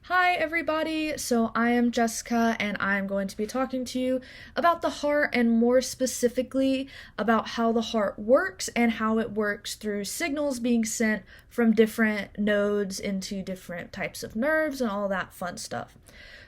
Hi everybody, so I am Jessica and I'm going to be talking to you about the heart and more specifically about how the heart works and how it works through signals being sent from different nodes into different types of nerves and all that fun stuff.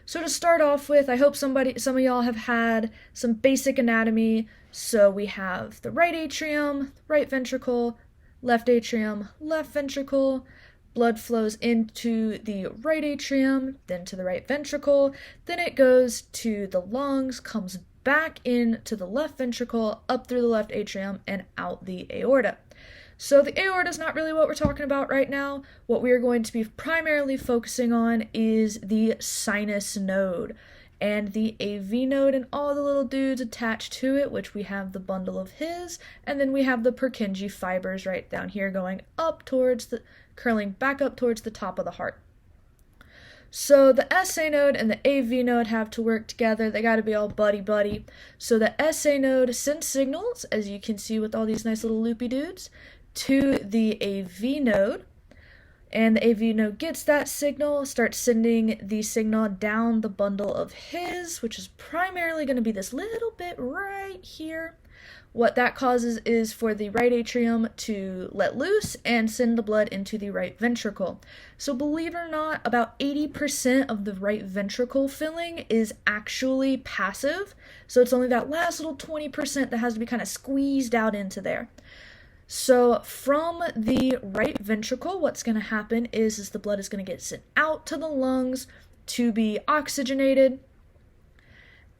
So to start off with, I hope some of y'all have had some basic anatomy. So we have the right atrium, right ventricle, left atrium, left ventricle. Blood flows into the right atrium, then to the right ventricle, then it goes to the lungs, comes back into the left ventricle, up through the left atrium, and out the aorta. So the aorta is not really what we're talking about right now. What we are going to be primarily focusing on is the sinus node and the AV node and all the little dudes attached to it, which we have the bundle of His, and then we have the Purkinje fibers right down here going up towards the, curling back up towards the top of the heart. So the SA node and the AV node have to work together. They got to be all buddy-buddy. So the SA node sends signals, as you can see with all these nice little loopy dudes, to the AV node. And the AV node gets that signal, starts sending the signal down the bundle of His, which is primarily going to be this little bit right here. What that causes is for the right atrium to let loose and send the blood into the right ventricle. So believe it or not, about 80% of the right ventricle filling is actually passive. So it's only that last little 20% that has to be kind of squeezed out into there. So from the right ventricle, what's going to happen is the blood is going to get sent out to the lungs to be oxygenated,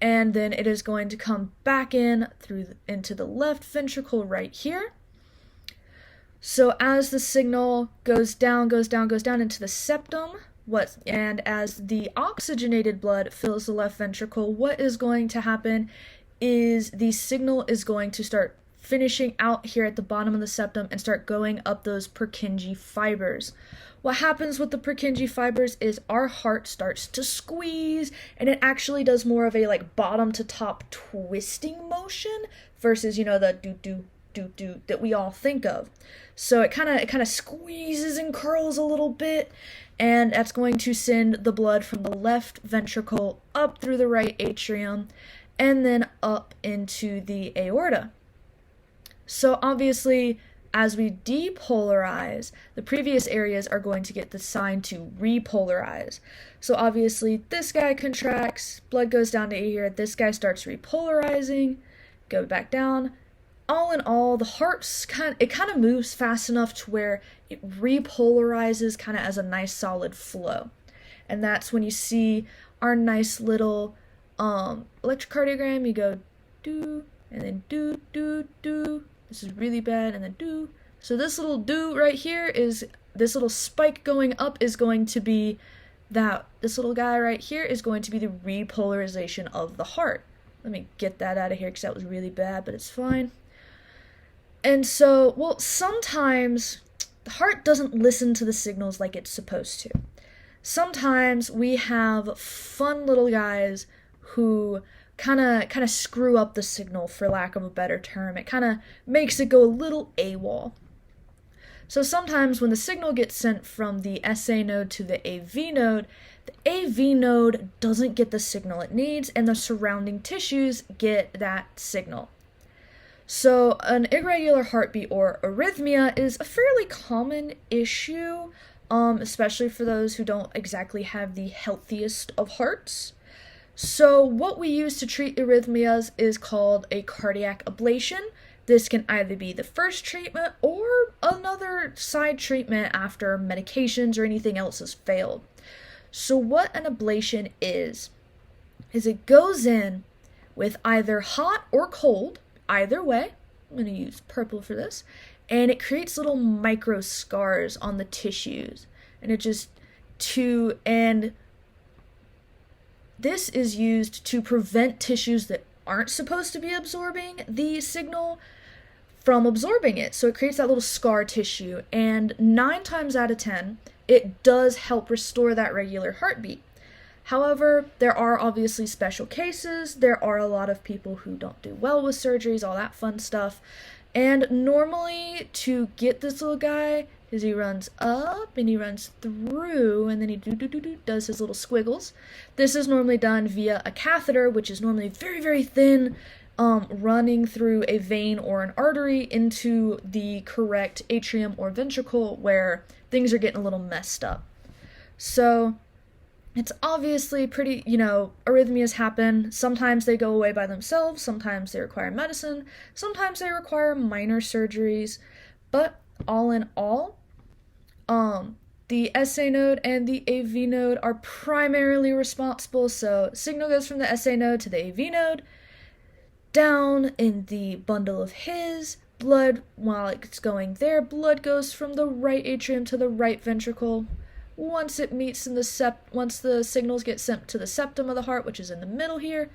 and then it is going to come back into the left ventricle right here. So as the signal goes down into the septum, and as the oxygenated blood fills the left ventricle, what is going to happen is the signal is going to start finishing out here at the bottom of the septum and start going up those Purkinje fibers. What happens with the Purkinje fibers is our heart starts to squeeze, and it actually does more of a like bottom to top twisting motion versus, the do that we all think of. So it kind of squeezes and curls a little bit, and that's going to send the blood from the left ventricle up through the right atrium and then up into the aorta. So obviously, as we depolarize, the previous areas are going to get the sign to repolarize. So obviously, this guy contracts, blood goes down to here, this guy starts repolarizing, go back down. All in all, the heart kind of moves fast enough to where it repolarizes kind of as a nice solid flow. And that's when you see our nice little electrocardiogram. You go do, and then do, do, do. This is really bad, and then do. So this little do right here is, this little spike going up is going to be this little guy right here is going to be the repolarization of the heart. Let me get that out of here because that was really bad, but it's fine. And so, sometimes the heart doesn't listen to the signals like it's supposed to. Sometimes we have fun little guys who kind of screw up the signal, for lack of a better term. It kind of makes it go a little AWOL. So sometimes when the signal gets sent from the SA node to the AV node doesn't get the signal it needs, and the surrounding tissues get that signal. So an irregular heartbeat or arrhythmia is a fairly common issue, especially for those who don't exactly have the healthiest of hearts. So what we use to treat arrhythmias is called a cardiac ablation. This can either be the first treatment or another side treatment after medications or anything else has failed. So what an ablation is it goes in with either hot or cold, either way. I'm going to use purple for this. And it creates little micro scars on the tissues. This is used to prevent tissues that aren't supposed to be absorbing the signal from absorbing it. So it creates that little scar tissue, and 9 times out of 10, it does help restore that regular heartbeat. However, there are obviously special cases. There are a lot of people who don't do well with surgeries, all that fun stuff. And normally, to get this little guy is he runs up and he runs through, and then he does his little squiggles. This is normally done via a catheter, which is normally very, very thin, running through a vein or an artery into the correct atrium or ventricle where things are getting a little messed up. So it's obviously pretty, arrhythmias happen. Sometimes they go away by themselves, sometimes they require medicine, sometimes they require minor surgeries, but all in all, the SA node and the AV node are primarily responsible. So signal goes from the SA node to the AV node. Down in the bundle of his blood, while it's going there, blood goes from the right atrium to the right ventricle. Once it meets in once the signals get sent to the septum of the heart, which is in the middle here,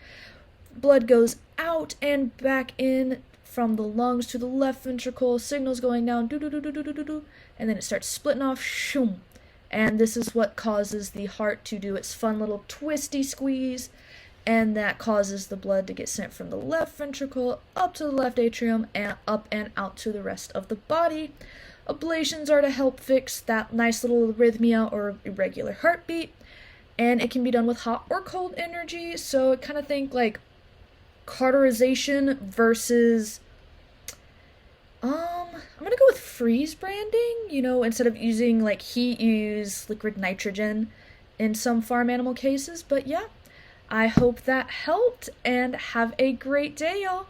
blood goes out and back in from the lungs to the left ventricle, signals going down, and then it starts splitting off, shoom. And this is what causes the heart to do its fun little twisty squeeze, and that causes the blood to get sent from the left ventricle up to the left atrium and up and out to the rest of the body. Ablations are to help fix that nice little arrhythmia or irregular heartbeat, and it can be done with hot or cold energy. So kind of think like cauterization versus I'm gonna go with freeze branding. Instead of using like heat, you use liquid nitrogen in some farm animal cases. But yeah, I hope that helped, and have a great day, y'all.